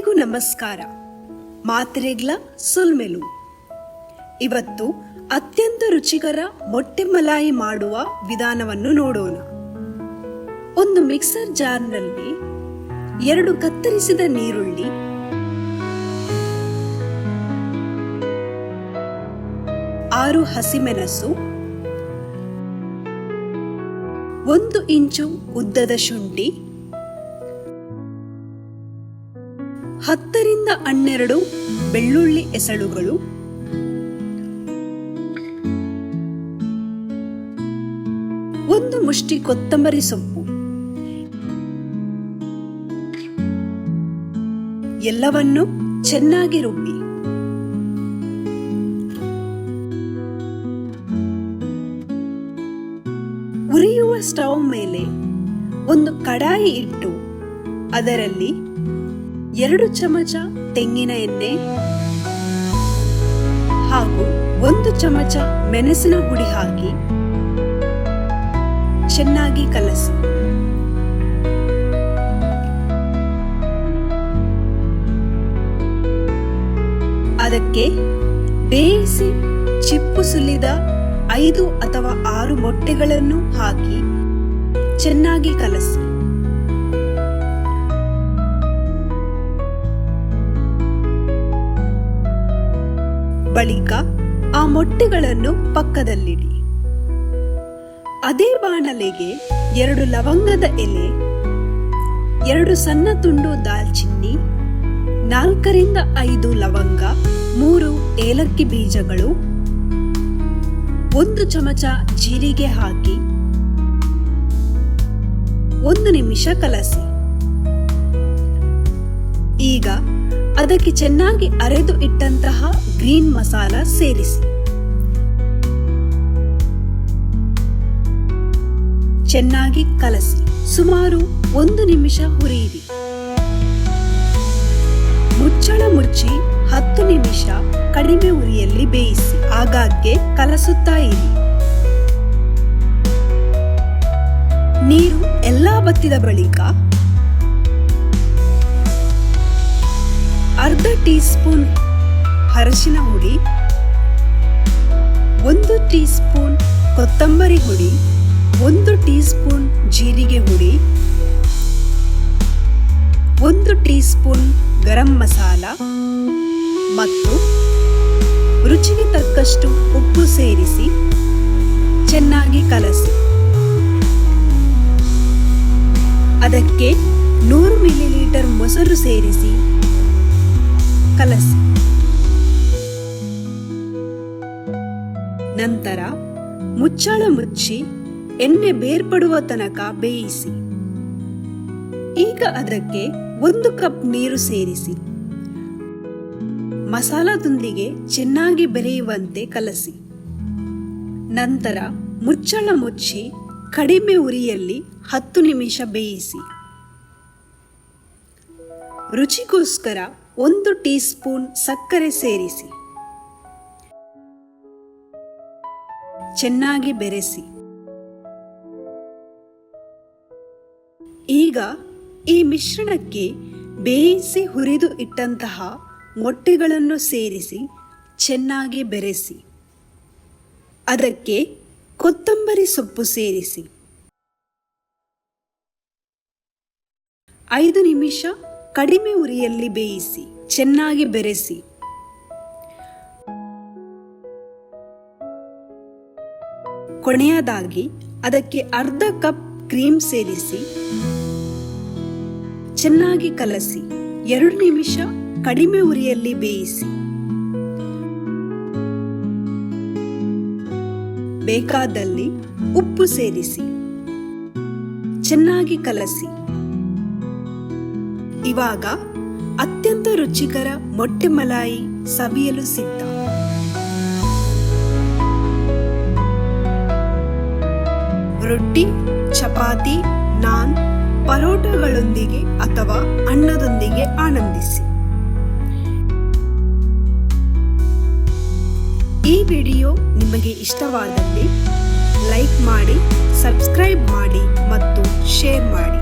ಎಲ್ಲರಿಗೂ ನಮಸ್ಕಾರ. ಮಾತ್ರೆಗ್ಲ ಸುಲ್ಮೆಲು. ಇವತ್ತು ಅತ್ಯಂತ ರುಚಿಕರ ಮೊಟ್ಟೆ ಮಲಾಯಿ ಮಾಡುವ ವಿಧಾನವನ್ನು ನೋಡೋಣ. ಒಂದು ಮಿಕ್ಸರ್ ಜಾರ್ನಲ್ಲಿ 2 ಕತ್ತರಿಸಿದ ನೀರುಳ್ಳಿ, 6 ಹಸಿಮೆಣಸು, 1 ಇಂಚು ಉದ್ದದ ಶುಂಠಿ, 10 ರಿಂದ 12 ಬೆಳ್ಳುಳ್ಳಿ ಎಸಳುಗಳು, 1 ಮುಷ್ಟಿ ಕೊತ್ತಂಬರಿ ಸೊಪ್ಪು. ಎಲ್ಲವನ್ನು ಚೆನ್ನಾಗಿ ರುಬ್ಬಿ. ಉರಿಯುವ ಸ್ಟವ್ ಮೇಲೆ ಒಂದು ಕಡಾಯಿ ಇಟ್ಟು ಅದರಲ್ಲಿ 2 ಚಮಚ ತೆಂಗಿನ ಎಣ್ಣೆ ಹಾಗೂ 1 ಚಮಚ ಮೆಣಸಿನ ಹುಡಿ ಹಾಕಿ ಚೆನ್ನಾಗಿ ಕಲಸಿ. ಅದಕ್ಕೆ ಬೇಯಿಸಿ ಚಿಪ್ಪು ಸುಲಿದ 5 ಅಥವಾ 6 ಮೊಟ್ಟೆಗಳನ್ನು ಹಾಕಿ ಚೆನ್ನಾಗಿ ಕಲಸಿ. ಬಳಿಕ ಆ ಮೊಟ್ಟೆಗಳನ್ನು ಪಕ್ಕದಲ್ಲಿಡಿ. ಅದೇ ಬಾಣಲೆಗೆ 2 ಲವಂಗದ ಎಲೆ, 2 ಸಣ್ಣ ತುಂಡು ದಾಲ್ಚಿನ್ನಿ, 4 ರಿಂದ 5 ಲವಂಗ, 3 ಏಲಕ್ಕಿ ಬೀಜಗಳು, 1 ಚಮಚ ಜೀರಿಗೆ ಹಾಕಿ 1 ನಿಮಿಷ ಕಲಸಿ. ಈಗ ಅದಕ್ಕೆ ಚೆನ್ನಾಗಿ ಅರೆದು ಇಟ್ಟಂತಹ ಗ್ರೀನ್ ಮಸಾಲ ಸೇರಿಸಿ ಚೆನ್ನಾಗಿ ಕಲಸಿ. ಸುಮಾರು 1 ನಿಮಿಷ ಹುರಿಯಿರಿ. ಮುಚ್ಚಳ ಮುಚ್ಚಿ 10 ನಿಮಿಷ ಕಡಿಮೆ ಉರಿಯಲ್ಲಿ ಬೇಯಿಸಿ. ಆಗಾಗ್ಗೆ ಕಲಸುತ್ತಾ ಇರಿ. ನೀರು ಎಲ್ಲಾ ಬತ್ತಿದ ಬಳಿಕ ಅರ್ಧ ಟೀ ಸ್ಪೂನ್ ಅರಿಶಿನ ಹುಡಿ, 1 ಟೀ ಸ್ಪೂನ್ ಕೊತ್ತಂಬರಿ ಹುಡಿ, 1 ಟೀ ಸ್ಪೂನ್ ಜೀರಿಗೆ ಹುಡಿ, 1 ಟೀ ಸ್ಪೂನ್ ಗರಂ ಮಸಾಲ ಮತ್ತು ರುಚಿಗೆ ತಕ್ಕಷ್ಟು ಉಪ್ಪು ಸೇರಿಸಿ ಚೆನ್ನಾಗಿ ಕಲಸಿ. ಅದಕ್ಕೆ 100 ಮಿಲಿಲೀಟರ್ ಮೊಸರು ಸೇರಿಸಿ ಕಲಸಿ. ನಂತರ ಮುಚ್ಚಳ ಮುಚ್ಚಿ ಎಣ್ಣೆ ಬೇರ್ಪಡುವ ತನಕ ಬೇಯಿಸಿ. ಈಗ ಅದಕ್ಕೆ 1 ಕಪ್ ನೀರು ಸೇರಿಸಿ ಮಸಾಲದೊಂದಿಗೆ ಚೆನ್ನಾಗಿ ಬೆರೆಯುವಂತೆ ಕಲಸಿ. ನಂತರ ಮುಚ್ಚಳ ಮುಚ್ಚಿ ಕಡಿಮೆ ಉರಿಯಲ್ಲಿ 10 ನಿಮಿಷ ಬೇಯಿಸಿ. ರುಚಿಗೋಸ್ಕರ 1 ಟೀ ಸ್ಪೂನ್ ಸಕ್ಕರೆ ಸೇರಿಸಿ ಚೆನ್ನಾಗಿ ಬೆರೆಸಿ. ಈಗ ಈ ಮಿಶ್ರಣಕ್ಕೆ ಬೇಯಿಸಿ ಹುರಿದು ಇಟ್ಟಂತಹ ಮೊಟ್ಟೆಗಳನ್ನು ಸೇರಿಸಿ ಚೆನ್ನಾಗಿ ಬೆರೆಸಿ. ಅದಕ್ಕೆ ಕೊತ್ತಂಬರಿ ಸೊಪ್ಪು ಸೇರಿಸಿ 5 ನಿಮಿಷ ಕಡಿಮೆ ಉರಿಯಲ್ಲಿ ಬೇಯಿಸಿ ಚೆನ್ನಾಗಿ ಬೆರೆಸಿ. ಕೊನೆಯದಾಗಿ ಅದಕ್ಕೆ ಅರ್ಧ ಕಪ್ ಕ್ರೀಮ್ ಸೇರಿಸಿ ಚೆನ್ನಾಗಿ ಕಲಸಿ. 2 ನಿಮಿಷ ಕಡಿಮೆ ಉರಿಯಲ್ಲಿ ಬೇಯಿಸಿ. ಬೇಕಾದಲ್ಲಿ ಉಪ್ಪು ಸೇರಿಸಿ ಚೆನ್ನಾಗಿ ಕಲಸಿ. ಇವಾಗ ಅತ್ಯಂತ ರುಚಿಕರ ಮೊಟ್ಟೆ ಮಲಾಯಿ ಸವಿಯಲು ಸಿದ್ಧ. ರೊಟ್ಟಿ, ಚಪಾತಿ, ನಾನ್, ಪರೋಟಗಳೊಂದಿಗೆ ಅಥವಾ ಅನ್ನದೊಂದಿಗೆ ಆನಂದಿಸಿ. ಈ ವಿಡಿಯೋ ನಿಮಗೆ ಇಷ್ಟವಾದಲ್ಲಿ ಲೈಕ್ ಮಾಡಿ, ಸಬ್ಸ್ಕ್ರೈಬ್ ಮಾಡಿ ಮತ್ತು ಶೇರ್ ಮಾಡಿ.